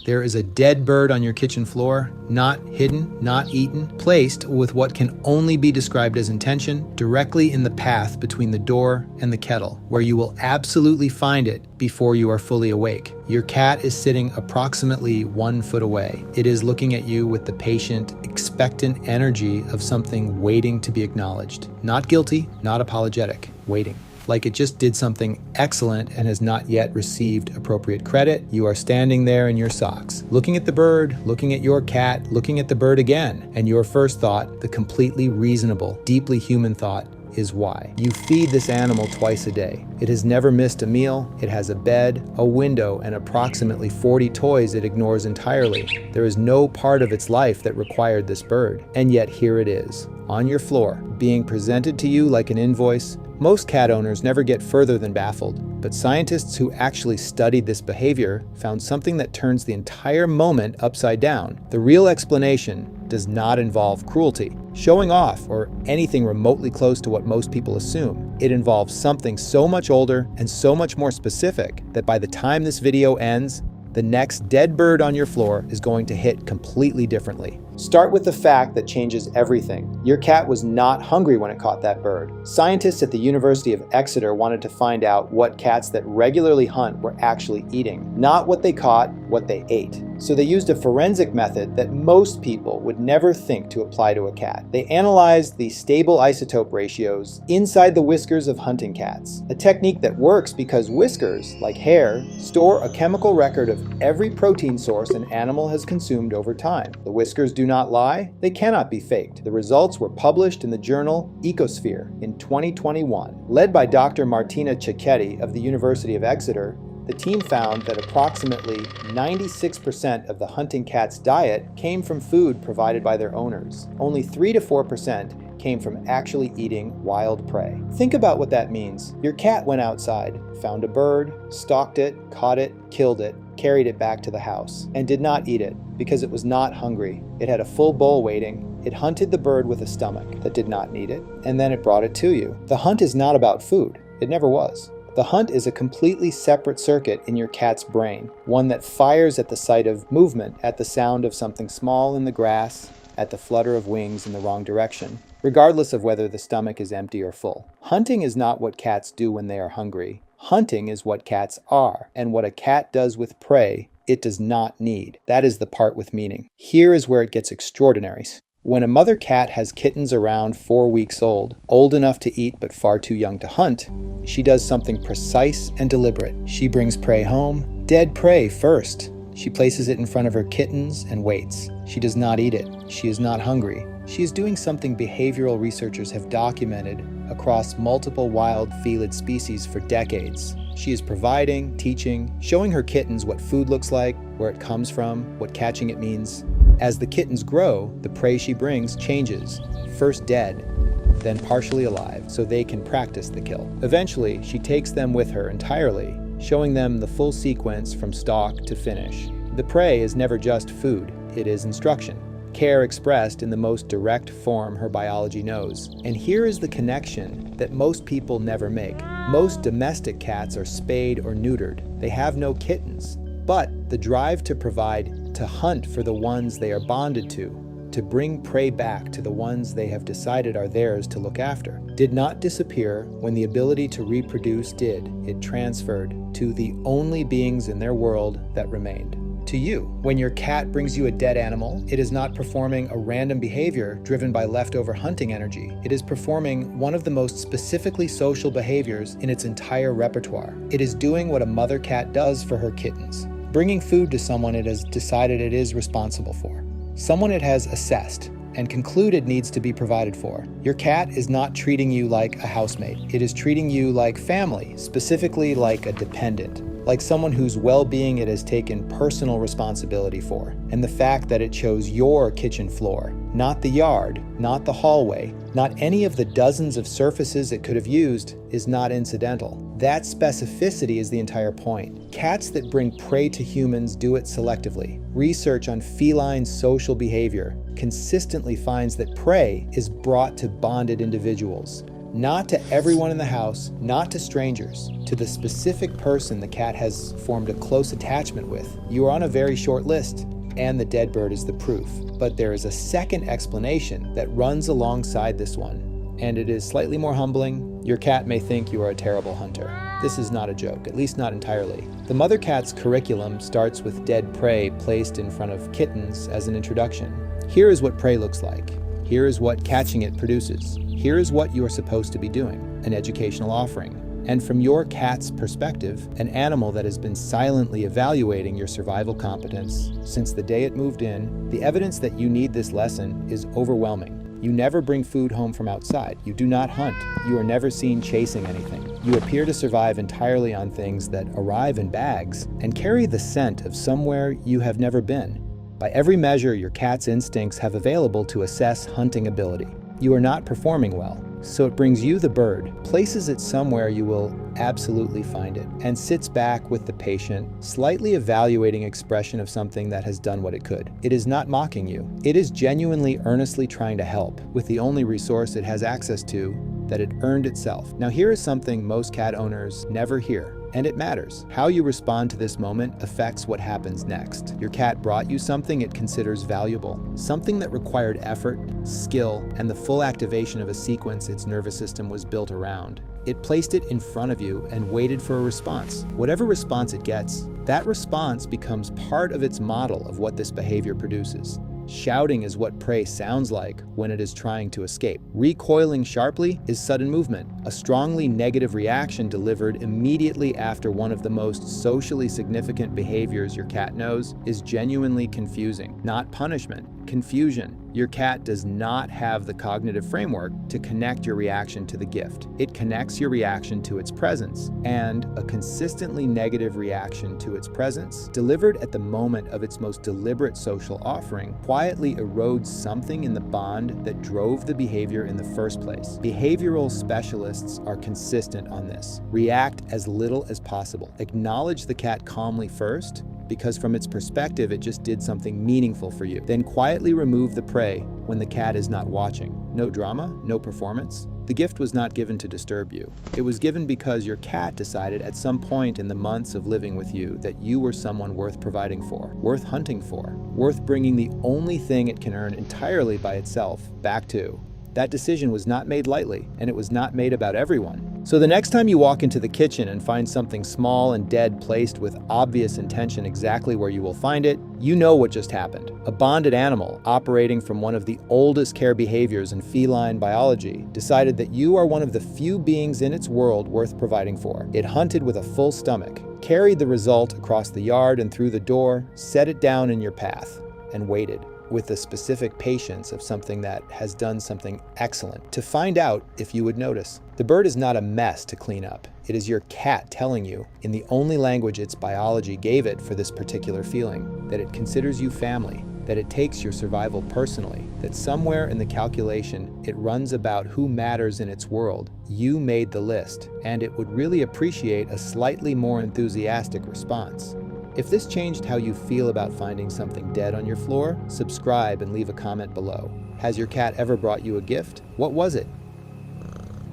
There is a dead bird on your kitchen floor, not hidden, not eaten, placed with what can only be described as intention, directly in the path between the door and the kettle, where you will absolutely find it before you are fully awake. Your cat is sitting approximately 1 foot away. It is looking at you with the patient, expectant energy of something waiting to be acknowledged. Not guilty, not apologetic, waiting. Like it just did something excellent and has not yet received appropriate credit. You are standing there in your socks, looking at the bird, looking at your cat, looking at the bird again, and your first thought, the completely reasonable, deeply human thought, is why. You feed this animal twice a day. It has never missed a meal. It has a bed, a window, and approximately 40 toys it ignores entirely. There is no part of its life that required this bird. And yet here it is, on your floor, being presented to you like an invoice. Most cat owners never get further than baffled, but scientists who actually studied this behavior found something that turns the entire moment upside down. The real explanation does not involve cruelty, showing off, or anything remotely close to what most people assume. It involves something so much older and so much more specific that by the time this video ends, the next dead bird on your floor is going to hit completely differently. Start with the fact that changes everything. Your cat was not hungry when it caught that bird. Scientists at the University of Exeter wanted to find out what cats that regularly hunt were actually eating, not what they caught, what they ate. So they used a forensic method that most people would never think to apply to a cat. They analyzed the stable isotope ratios inside the whiskers of hunting cats, a technique that works because whiskers, like hair, store a chemical record of every protein source an animal has consumed over time. The whiskers do not lie, they cannot be faked. The results were published in the journal Ecosphere in 2021. Led by Dr. Martina Cecchetti of the University of Exeter, the team found that approximately 96% of the hunting cat's diet came from food provided by their owners. Only 3 to 4% came from actually eating wild prey. Think about what that means. Your cat went outside, found a bird, stalked it, caught it, killed it, carried it back to the house, and did not eat it because it was not hungry. It had a full bowl waiting. It hunted the bird with a stomach that did not need it, and then it brought it to you. The hunt is not about food. It never was. The hunt is a completely separate circuit in your cat's brain, one that fires at the sight of movement, at the sound of something small in the grass, at the flutter of wings in the wrong direction, regardless of whether the stomach is empty or full. Hunting is not what cats do when they are hungry. Hunting is what cats are, and what a cat does with prey, it does not need. That is the part with meaning. Here is where it gets extraordinary. When a mother cat has kittens around 4 weeks old enough to eat but far too young to hunt, she does something precise and deliberate. She brings prey home, dead prey first. She places it in front of her kittens and waits. She does not eat it. She is not hungry. She is doing something behavioral researchers have documented across multiple wild felid species for decades. She is providing, teaching, showing her kittens what food looks like, where it comes from, what catching it means. As the kittens grow, the prey she brings changes, first dead, then partially alive, so they can practice the kill. Eventually, she takes them with her entirely, showing them the full sequence from stalk to finish. The prey is never just food, it is instruction. Care expressed in the most direct form her biology knows. And here is the connection that most people never make. Most domestic cats are spayed or neutered. They have no kittens. But the drive to provide, to hunt for the ones they are bonded to bring prey back to the ones they have decided are theirs to look after, did not disappear when the ability to reproduce did. It transferred to the only beings in their world that remained. To you. When your cat brings you a dead animal, it is not performing a random behavior driven by leftover hunting energy. It is performing one of the most specifically social behaviors in its entire repertoire. It is doing what a mother cat does for her kittens, bringing food to someone it has decided it is responsible for, someone it has assessed and concluded needs to be provided for. Your cat is not treating you like a housemate. It is treating you like family, specifically like a dependent, like someone whose well-being it has taken personal responsibility for. And the fact that it chose your kitchen floor, not the yard, not the hallway, not any of the dozens of surfaces it could have used, is not incidental. That specificity is the entire point. Cats that bring prey to humans do it selectively. Research on feline social behavior consistently finds that prey is brought to bonded individuals. Not to everyone in the house, not to strangers, to the specific person the cat has formed a close attachment with. You are on a very short list, and the dead bird is the proof. But there is a second explanation that runs alongside this one, and it is slightly more humbling. Your cat may think you are a terrible hunter. This is not a joke, at least not entirely. The mother cat's curriculum starts with dead prey placed in front of kittens as an introduction. Here is what prey looks like. Here is what catching it produces. Here is what you are supposed to be doing, an educational offering. And from your cat's perspective, an animal that has been silently evaluating your survival competence since the day it moved in, the evidence that you need this lesson is overwhelming. You never bring food home from outside. You do not hunt. You are never seen chasing anything. You appear to survive entirely on things that arrive in bags and carry the scent of somewhere you have never been. By every measure your cat's instincts have available to assess hunting ability. You are not performing well, so it brings you the bird, places it somewhere you will absolutely find it, and sits back with the patient, slightly evaluating expression of something that has done what it could. It is not mocking you. It is genuinely, earnestly trying to help with the only resource it has access to that it earned itself. Now here is something most cat owners never hear. And it matters. How you respond to this moment affects what happens next. Your cat brought you something it considers valuable, something that required effort, skill, and the full activation of a sequence its nervous system was built around. It placed it in front of you and waited for a response. Whatever response it gets, that response becomes part of its model of what this behavior produces. Shouting is what prey sounds like when it is trying to escape. Recoiling sharply is sudden movement, a strongly negative reaction delivered immediately after one of the most socially significant behaviors your cat knows is genuinely confusing. Not punishment, confusion. Your cat does not have the cognitive framework to connect your reaction to the gift. It connects your reaction to its presence, and a consistently negative reaction to its presence, delivered at the moment of its most deliberate social offering, quietly erodes something in the bond that drove the behavior in the first place. Behavioral specialists are consistent on this. React as little as possible. Acknowledge the cat calmly first, because from its perspective it just did something meaningful for you. Then quietly remove the prey when the cat is not watching. No drama, no performance. The gift was not given to disturb you. It was given because your cat decided at some point in the months of living with you that you were someone worth providing for, worth hunting for, worth bringing the only thing it can earn entirely by itself back to. That decision was not made lightly, and it was not made about everyone. So the next time you walk into the kitchen and find something small and dead placed with obvious intention exactly where you will find it, you know what just happened. A bonded animal, operating from one of the oldest care behaviors in feline biology, decided that you are one of the few beings in its world worth providing for. It hunted with a full stomach, carried the result across the yard and through the door, set it down in your path, and waited with the specific patience of something that has done something excellent, to find out if you would notice. The bird is not a mess to clean up. It is your cat telling you, in the only language its biology gave it for this particular feeling, that it considers you family, that it takes your survival personally, that somewhere in the calculation it runs about who matters in its world. You made the list, and it would really appreciate a slightly more enthusiastic response. If this changed how you feel about finding something dead on your floor, subscribe and leave a comment below. Has your cat ever brought you a gift? What was it?